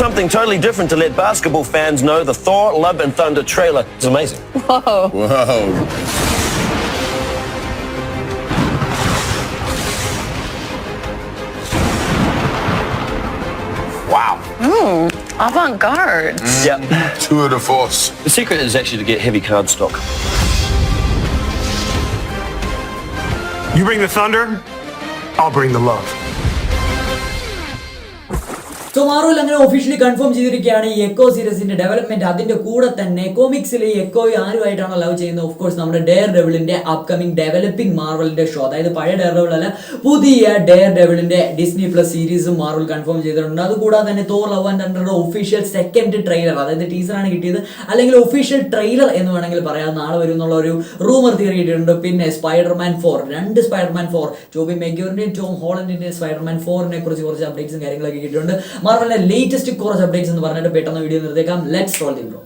something totally different to let basketball fans know. The Thor Love and Thunder trailer is amazing. Whoa. Whoa. Wow. Avant-garde. Yeah. Tour de force. The secret is actually to get heavy card stock. You bring the thunder, I'll bring the love. So Marvel അങ്ങനെ officially confirm ചെയ്തിരിക്കുകയാണ് ഈ echo സീരീസിന്റെ development. അതിന്റെ കൂടെ തന്നെ കോമിക്സിൽ ഈ Echo ആരുമായിട്ടാണ് ലവ് ചെയ്യുന്നത്? ഓഫ് കോഴ്സ് നമ്മുടെ ഡെയർ ഡെവിളിന്റെ അപ്കമിംഗ് ഡെവലപ്പിംഗ് മാർവലിന്റെ ഷോ, അതായത് പഴയ ഡെയർ ഡെവിൾ അല്ല, പുതിയ ഡെയർ ഡെവിളിന്റെ ഡിസ്നി പ്ലസ് സീരീസും മാർവൽ കൺഫേം ചെയ്തിട്ടുണ്ട്. അതുകൂടാതെ തന്നെ തോർ ലവ് ആൻഡ് തണ്ടറുടെ ഒഫീഷ്യൽ സെക്കൻഡ് ട്രെയിലർ, അതായത് ടീസറാണ് കിട്ടിയത്, അല്ലെങ്കിൽ ഒഫീഷ്യൽ ട്രെയിലർ എന്ന് വേണമെങ്കിൽ പറയാം, നാളെ വരും എന്നുള്ള ഒരു റൂമർ തിയറി കിട്ടിയിട്ടുണ്ട്. പിന്നെ സ്പൈഡർമാൻ 4, 2 സ്പൈഡർമാൻ 4, ടോബി മെഗ്യൂറിന്റെയും ടോം ഹോളണ്ടിന്റെയും സ്പൈഡർമാൻ 4നെ കുറിച്ച് കുറച്ച് അപ്ഡേറ്റ്സും കാര്യങ്ങളൊക്കെ കിട്ടിയിട്ടുണ്ട്. മാർവലിന്റെ ലേറ്റസ്റ്റ് കുറച്ച് അപ്ഡേറ്റ്സ് എന്ന് പറഞ്ഞിട്ട് പെട്ടെന്ന് വീഡിയോ നിർത്തേക്കാം. Let's roll the bro.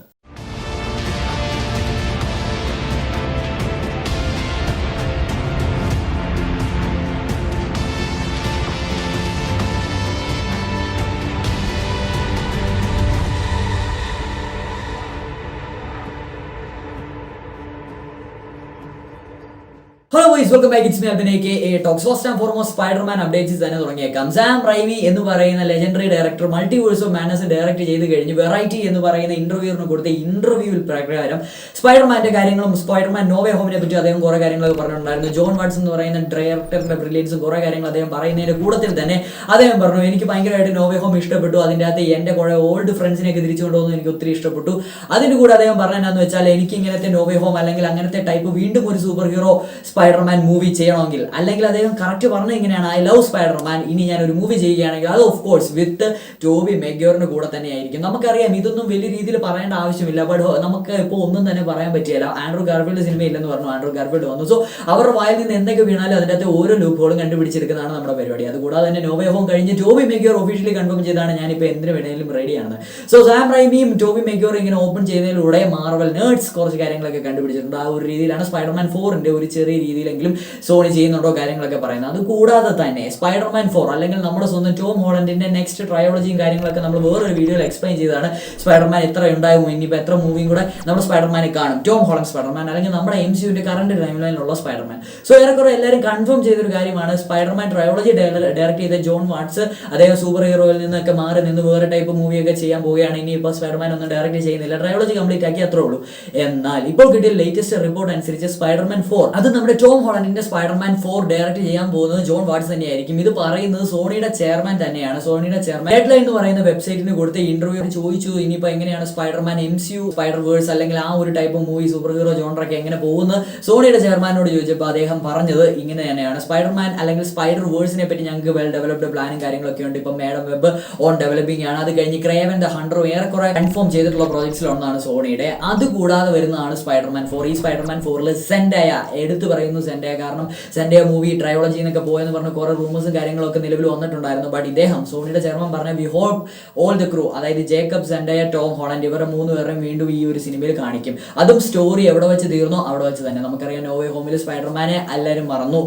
Hello guys, welcome back. It's me Albin AK. Talks. First and foremost Spiderman updates തന്നെ തുടങ്ങിയേക്കാം. സാം റൈമി എന്ന് പറയുന്ന legendary director multiverse of madness direct ചെയ്ത് കഴിഞ്ഞ് വെറൈറ്റി എന്ന് പറയുന്ന ഇന്റർവ്യൂവിന് കൊടുത്ത ഇന്റർവ്യൂവിൽ പ്രകാരം സ്പൈഡർമാന്റെ കാര്യങ്ങളും സ്പൈഡർമാൻ നോവേ ഹോമിനെ പറ്റി അദ്ദേഹം കുറെ കാര്യങ്ങളൊക്കെ പറഞ്ഞിട്ടുണ്ടായിരുന്നു. ജോൺ വാട്സ് എന്ന് പറയുന്ന ഡയറക്ടറിന്റെ ബ്രില്യൻസും കുറെ കാര്യങ്ങൾ അദ്ദേഹം പറയുന്നതിന്റെ കൂട്ടത്തിൽ തന്നെ അദ്ദേഹം പറഞ്ഞു, എനിക്ക് ഭയങ്കരമായിട്ട് നോവേ ഹോം ഇഷ്ടപ്പെട്ടു, അതിൻ്റെ അകത്ത് എൻ്റെ കുറെ ഓൾഡ് ഫ്രണ്ട്സിനെയൊക്കെ തിരിച്ചു കൊണ്ടുവന്നു എനിക്ക് ഒത്തിരി ഇഷ്ടപ്പെട്ടു. അതിൻ്റെ കൂടെ അദ്ദേഹം പറഞ്ഞതെന്ന് വെച്ചാൽ എനിക്ക് ഇങ്ങനത്തെ നോവേ ഹോം അല്ലെങ്കിൽ അങ്ങനത്തെ ടൈപ്പ് വീണ്ടും ഒരു സൂപ്പർ ഹീറോ സ്പൈഡർമാൻ മൂവി ചെയ്യണമെങ്കിൽ, അല്ലെങ്കിൽ അദ്ദേഹം കറക്റ്റ് പറഞ്ഞത് ഇങ്ങനെയാണ്, ഐ ലവ് സ്പൈഡർമാൻ, ഇനി ഞാൻ ഒരു മൂവി ചെയ്യുകയാണെങ്കിൽ അത് ഓഫ് കോഴ്സ് വിത്ത് ടോബി മെഗ്യൂറിന്റെ കൂടെ തന്നെ ആയിരിക്കും. നമുക്കറിയാം ഇതൊന്നും വലിയ രീതിയിൽ പറയേണ്ട ആവശ്യമില്ല, ബട്ട് നമുക്ക് ഇപ്പോൾ ഒന്നും തന്നെ പറയാൻ പറ്റില്ല. ആൻഡ്രൂ ഗാർഫീൽഡ് സിനിമ ഇല്ലെന്ന് പറഞ്ഞു, ആൻഡ്രൂ ഗാർഫീൽഡ് വന്നു. സോ അവരുടെ വായിൽ നിന്ന് എന്തൊക്കെ വീണാലും അതിൻ്റെ അകത്ത് ഓരോ ലൂപ്പുകളും കണ്ടുപിടിച്ചെടുക്കുന്നതാണ് നമ്മുടെ പരിപാടി. അതുകൂടാതെ തന്നെ നോവേ ഹോം കഴിഞ്ഞ് ടോബി മെഗ്യൂർ ഒഫീഷ്യലി കൺഫേം ചെയ്താണ് ഞാനിപ്പോൾ എന്തിനു വേണമെങ്കിലും റെഡിയാണ്. സോ സാം റൈമിയും ടോബി മെഗ്യൂർ ഇങ്ങനെ ഓപ്പൺ ചെയ്യുന്നതിലൂടെ മാർവൽ നേർഡ്സ് കുറച്ച് കാര്യങ്ങളൊക്കെ കണ്ടുപിടിച്ചിട്ടുണ്ട്. ആ ഒരു രീതിയിലാണ് സ്പൈഡർമാൻ 4ന്റെ ഒരു ചെറിയ രീതിയിലെങ്കിലും സോണി ചെയ്യുന്നുണ്ടോ കാര്യങ്ങളൊക്കെ പറയുന്നത്. അത് കൂടാതെ തന്നെ സ്പൈഡർമാൻ 4 അല്ലെങ്കിൽ നമ്മുടെ സ്വന്തം ടോം ഹോളണ്ടിന്റെ നെക്സ്റ്റ് ട്രയോളജിയും കാര്യങ്ങളൊക്കെ നമ്മൾ വേറൊരു വീഡിയോയിൽ എക്സ്പ്ലെയിൻ ചെയ്തതാണ്. സ്പൈഡർമാൻ എത്ര ഉണ്ടാകും, ഇനിയിപ്പോൾ എത്ര മൂവിയും കൂടെ നമ്മൾ സ്പൈഡർമാനെ കാണും, ടോം ഹോളണ്ട് സ്പൈഡർമാൻ അല്ലെങ്കിൽ നമ്മുടെ MCUവിന്റെ കറന്റ് ടൈം ലൈനിലുള്ള സ്പൈഡർമാൻ. സോ ഏറെക്കുറെ എല്ലാവരും കൺഫേം ചെയ്തൊരു കാര്യമാണ്, സ്പൈഡർമാൻ ട്രയോളജി ഡയറക്ട് ചെയ്ത ജോൺ വാട്സ് അദ്ദേഹം സൂപ്പർ ഹീറോയിൽ നിന്നൊക്കെ മാറി നിന്ന് വേറെ ടൈപ്പ് മൂവിയൊക്കെ ചെയ്യാൻ പോവുകയാണ്. ഇനിയിപ്പോൾ സ്പൈഡർമാൻ ഒന്നും ഡയറക്ട് ചെയ്യുന്നില്ല, ട്രയോളജി കംപ്ലീറ്റ് ആക്കി അത്രേ ഉള്ളൂ. എന്നാൽ ഇപ്പോൾ കിട്ടിയ ലേറ്റസ്റ്റ് റിപ്പോർട്ട് അനുസരിച്ച് സ്പൈഡർമാൻ 4 അത് നമ്മുടെ ടോം ഹോളണ്ടിന്റെ സ്പൈഡർമാൻ 4 ഡയറക്ട് ചെയ്യാൻ പോകുന്നത് ജോൺ വാട്സ് തന്നെയായിരിക്കും. ഇത് പറയുന്നത് സോണിയുടെ ചെയർമാൻ തന്നെയാണ്. സോണിയുടെ ചെയർമാൻ ഹെഡ്ലൈൻ എന്ന് പറയുന്ന വെബ്സൈറ്റിന് കൊടുത്ത ഇന്റർവ്യൂ ചോദിച്ചു, ഇനിയിപ്പോൾ എങ്ങനെയാണ് സ്പൈഡർമാൻ MCU സ്പൈഡർ വേഴ്സ് അല്ലെങ്കിൽ ആ ഒരു ടൈപ്പ് മൂവി സൂപ്പർ ഹീറോ ജോണറൊക്കെ എങ്ങനെ പോകുന്നത് സോണിയുടെ ചെയർമാനോട് ചോദിച്ചപ്പോൾ അദ്ദേഹം പറഞ്ഞത് ഇങ്ങനെ തന്നെയാണ്, സ്പൈഡർമാൻ അല്ലെങ്കിൽ സ്പൈഡർ വേഴ്സിനെ പറ്റി ഞങ്ങൾക്ക് വെൽ ഡെവലപ്ഡ് പ്ലാനും കാര്യങ്ങളൊക്കെ ഉണ്ട്. ഇപ്പം മേഡം വെബ് ഓൺ ഡെവലപ്പിംഗ് ആണ്. അത് കഴിഞ്ഞ് ക്രേവൻ ദ ഹണ്ടർ ഏറെക്കുറെ കൺഫേം ചെയ്തിട്ടുള്ള പ്രോജക്ട്സിലൊന്നാണ് സോണിയുടെ. അതുകൂടാതെ വരുന്നതാണ് സ്പൈഡർമാൻ 4. ഈ സ്പൈഡർമാൻ 4ൽ സെൻഡയ എടുത്തു പറയുന്നു. സെൻഡയ കാരണം സെൻഡയ മൂവി ട്രയോളജി എന്നൊക്കെ പോയെന്ന് പറഞ്ഞ് കുറെ റൂമേഴ്സും കാര്യങ്ങളൊക്കെ നിലവിൽ വന്നിട്ടുണ്ടായിരുന്നു. ബട്ട് ഇദ്ദേഹം സോണിയുടെ ചെയർമാൻ പറഞ്ഞ we hope all the crew, അതായത് ജേക്കബ്, സെൻഡയ, ടോം ഹോളണ്ട് ഇവരുടെ 3 പേരെയും വീണ്ടും ഈ ഒരു സിനിമയിൽ കാണിക്കും. അതും സ്റ്റോറി എവിടെ വെച്ച് തീർന്നോ അവിടെ വെച്ച് തന്നെ. നമുക്കറിയാം നോവേ ഹോമിൽ സ്പൈഡർമാനെ എല്ലാവരും മറന്നു,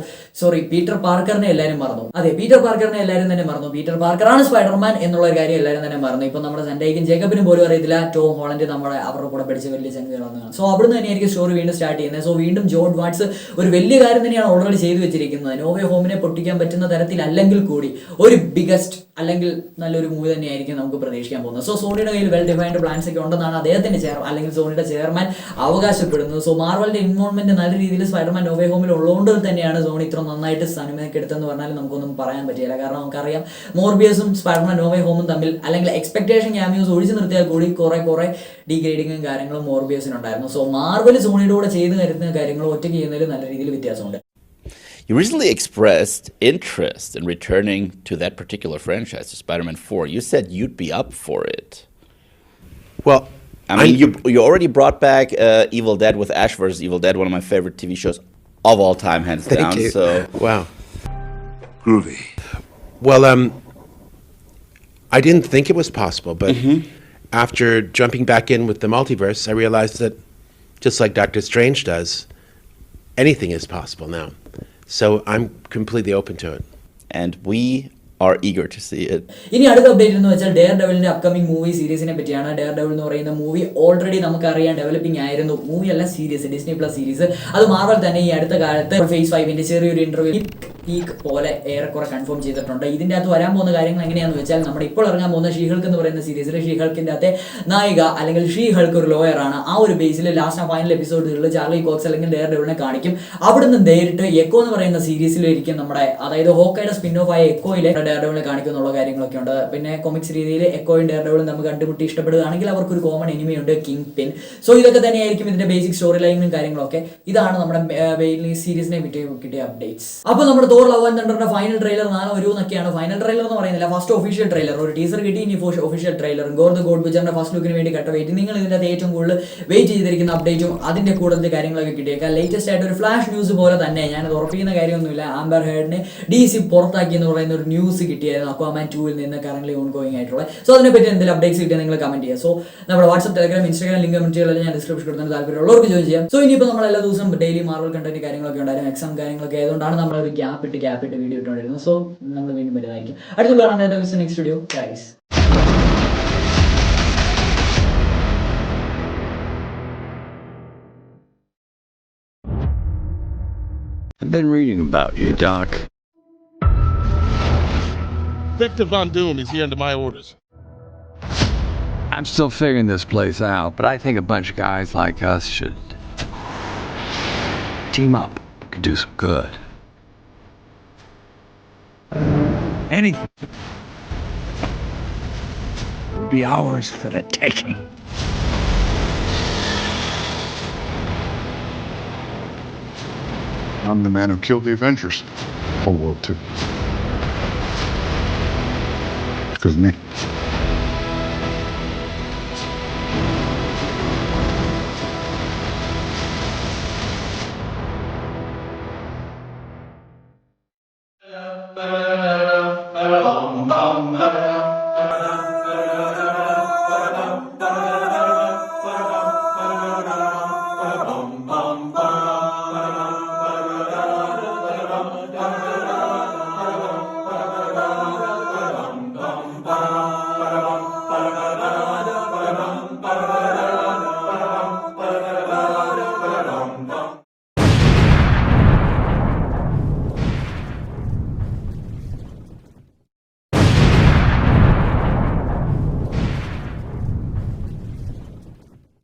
പീറ്റർ പാർക്കറിനെ എല്ലാവരും മറന്നു. അതെ, പീറ്റർ പാർക്കറിനെ എല്ലാവരും തന്നെ മറന്നു. പീറ്റർ പാർക്കറാണ് സ്പൈഡർമാൻ എന്നുള്ള കാര്യം എല്ലാവരും തന്നെ മറന്നു. ഇപ്പൊ നമ്മുടെ സെൻഡയ്ക്കും ജേക്കബിനും പോലും അറിയത്തില്ല ടോം ഹോളണ്ട് അവരുടെ കൂടെ പഠിച്ച വലിയ ചങ്ങലകളാണ്. സോ അവിടുന്ന് തന്നെയായിരിക്കും സ്റ്റോറി വീണ്ടും സ്റ്റാർട്ട് ചെയ്യുന്നത്. സോ വീണ്ടും ജോൺ വാട്സ് ഒരു വലിയ കാര്യം തന്നെയാണ് ഓൾറെഡി ചെയ്തു വെച്ചിരിക്കുന്നത്. നോവേ ഹോമിനെ പൊട്ടിക്കാൻ പറ്റുന്ന തരത്തിൽ അല്ലെങ്കിൽ കൂടി ഒരു ബിഗസ്റ്റ് അല്ലെങ്കിൽ നല്ലൊരു മൂവി തന്നെയായിരിക്കും നമുക്ക് പ്രതീക്ഷിക്കാൻ പോകുന്നത്. സോ സോണിയുടെ കയ്യിൽ വെൽ ഡിഫൈൻഡ് പ്ലാൻസ് ഒക്കെ ഉണ്ടെന്നാണ് അദ്ദേഹത്തിന്റെ അല്ലെങ്കിൽ സോണിയുടെ ചെയർമാൻ അവകാശപ്പെടുന്നത്. സോ മാർവലിന്റെ ഇൻവോൾവ്മെന്റ് നല്ല രീതിയിൽ സ്പൈഡർമാൻ നോവേ ഹോമിൽ ഉള്ളതുകൊണ്ട് തന്നെയാണ് സോണി ഇത്ര നന്നായിട്ട് സിനിമയൊക്കെ എടുത്തെന്ന് പറഞ്ഞാൽ നമുക്കൊന്നും പറയാൻ പറ്റില്ല. കാരണം നമുക്കറിയാം മോർബിയസും സ്പൈഡർമാൻ നോവേ ഹോമും തമ്മിൽ അല്ലെങ്കിൽ എക്സ്പെക്ടേഷൻ ക്യാമിയോസ് ഒഴിച്ചു നിർത്തിയാൽ കൂടി കുറെ ഡീഗ്രേഡിങ്ങും കാര്യങ്ങളും മോർബിയസിനുണ്ടായിരുന്നു. സോ മാർവൽ സോണിയുടെ കൂടെ ചെയ്ത് കരുതുന്ന കാര്യങ്ങൾ ഒറ്റയ്ക്ക് ചെയ്യുന്നതിൽ നല്ല രീതിയിൽ വ്യത്യാസമുണ്ട്. You recently expressed interest in returning to that particular franchise, to Spider-Man 4. You said you'd be up for it. Well, I mean, you already brought back Evil Dead with Ash vs. Evil Dead, one of my favorite TV shows of all time, hands down. Thank you. So, wow. Groovy. Well, I didn't think it was possible, but after jumping back in with the multiverse, I realized that just like Doctor Strange does, anything is possible now. So I'm completely open to it. and we are eager to see it. ഇനി അടുത്ത update എന്ന് വെച്ചാൽ dare ഡെവിലിന്റെ upcoming movie സീരീസിനെ പറ്റിയാണ്. Dare devil എന്ന് പറയുന്ന movie already നമുക്കറിയാം developing ആയിരുന്നു. Movie അല്ല, സീരീസ്, ഡിസ്നി പ്ലസ് സീരീസ്. അത് മാർവൽ തന്നെ ഈ അടുത്ത കാലത്ത് ഫേസ് 5 ചെറിയൊരു ഇന്റർവ്യൂ പീക്ക് പോലെ ഏറെക്കുറെ കൺഫേം ചെയ്തിട്ടുണ്ട്. ഇതിന്റെ അകത്ത് വരാൻ പോകുന്ന കാര്യങ്ങൾ എങ്ങനെയാണെന്ന് വെച്ചാൽ നമ്മുടെ ഇപ്പോൾ ഇറങ്ങാൻ പോകുന്ന ഷീഹൾക്ക് എന്ന് പറയുന്ന സീരീസിൽ ഷീഹൾക്കിന്റെ അകത്തെ നായിക അല്ലെങ്കിൽ ഷീഹൾക്ക് ഒരു ലോയർ ആണ്. ആ ഒരു ബേസിൽ ലാസ്റ്റ് ഫൈനൽ എപ്പിസോഡുകളിൽ ചാർലി കോക്സ് അല്ലെങ്കിൽ ഡെയർ ഡെവിലിനെ കാണിക്കും. അവിടുന്ന് നേരിട്ട് എക്കോ എന്ന് പറയുന്ന സീരീസിലിരിക്കും നമ്മുടെ, അതായത് ഹോക്കയുടെ സ്പിൻ ഓഫ് ആയ എക്കോയിലെ ഡെയർ ഡെവിലിനെ കാണിക്കും എന്നുള്ള കാര്യങ്ങളൊക്കെ ഉണ്ട്. പിന്നെ കൊമിക്സ് രീതിയിൽ എക്കോയും ഡെയർ ഡെവിലും നമുക്ക് കണ്ടുമുട്ടി ഇഷ്ടപ്പെടുകയാണെങ്കിൽ അവർക്കൊരു കോമൺ എനിമിയുണ്ട്, കിങ് പിൻ. സോ ഇതൊക്കെ തന്നെയായിരിക്കും ഇതിന്റെ ബേസിക് സ്റ്റോറി ലൈനും കാര്യങ്ങളൊക്കെ. ഇതാണ് നമ്മുടെ സീരീസിനെ പറ്റി കിട്ടിയ അപ്ഡേറ്റ്സ്. അപ്പോൾ നമ്മുടെ തോർ ലവ് ആൻഡ് തണ്ടറിന്റെ ഫൈനൽ ട്രെയിലർ നാളെ വരുമെന്നൊക്കെയാണ്. ഫൈനൽ ട്രെയിലർ എന്ന് പറയുന്നില്ല, ഫസ്റ്റ് ഒഫീഷ്യൽ ട്രെയിലർ. ഒരു ടീസർ കിട്ടി, ഇനി official trailer. Gorr the god ബുച്ചറിന്റെ ഫസ്റ്റ് ലുക്കിന് വേണ്ടി കട്ട വെയിറ്റ്. നിങ്ങൾ ഇതിന്റെ ഏറ്റവും കൂടുതൽ വെയിറ്റ് ചെയ്തിരിക്കുന്ന അപ്ഡേറ്റും അതിന്റെ കൂടുതൽ കാര്യങ്ങളൊക്കെ കിട്ടിയേക്കാം. ലേറ്റസ്റ്റ് ആയിട്ട് ഒരു ഫ്ലാഷ് ന്യൂസ് പോലെ തന്നെ, ഞാനത് ഉറപ്പിക്കുന്ന കാര്യമൊന്നുമില്ല, ആംബർ ഹേർഡിനെ DC പുറത്താക്കി എന്ന് പറയുന്ന ഒരു ന്യൂസ് കിട്ടിയായിരുന്നു അക്വാമാൻ 2 നിന്ന് കറന്റ് ഓൺ ഗോയിങ് ആയിട്ടുള്ള. സോ അതിനെപ്പറ്റി എന്തെങ്കിലും അപ്ഡേറ്റ്സ് കിട്ടിയാൽ നിങ്ങൾ കമന്റ് ചെയ്യുക. സോ നമ്മുടെ വാട്സ്ആപ്പ്, ടെലഗ്രാം, ഇൻസ്റ്റാഗ്രാം ലിങ്ക് കമന്റുകളെല്ലാം ഞാൻ ഡിസ്ക്രിപ്ഷൻ കൊടുത്താൽ താല്പര്യമുള്ളവർക്ക് ജോയിൻ ചെയ്യാം. സോ ഇനിയിപ്പോൾ നമ്മൾ എല്ലാ ദിവസവും ഡെയിലി മാർവൽ കണ്ടന്റ് കാര്യങ്ങളൊക്കെ ഉണ്ടായിരുന്നു, എക്സാം കാര്യങ്ങളൊക്കെ ആയതുകൊണ്ടാണ് നമ്മൾ ഒരു ഗ്യാപ്പ് ഇട്ട് വീഡിയോ ഇട്ടുകൊണ്ടിരുന്നത്. സോ നമ്മൾ വീണ്ടും വരുന്നതായിരിക്കും. അടുത്ത കാണാൻ next video guys. I've been reading about you, Doc. Victor Von Doom is here under my orders. I'm still figuring this place out, but I think a bunch of guys like us should team up. Could do some good. Anything would be ours for the taking. I'm the man who killed the Avengers. World War II. Because of me.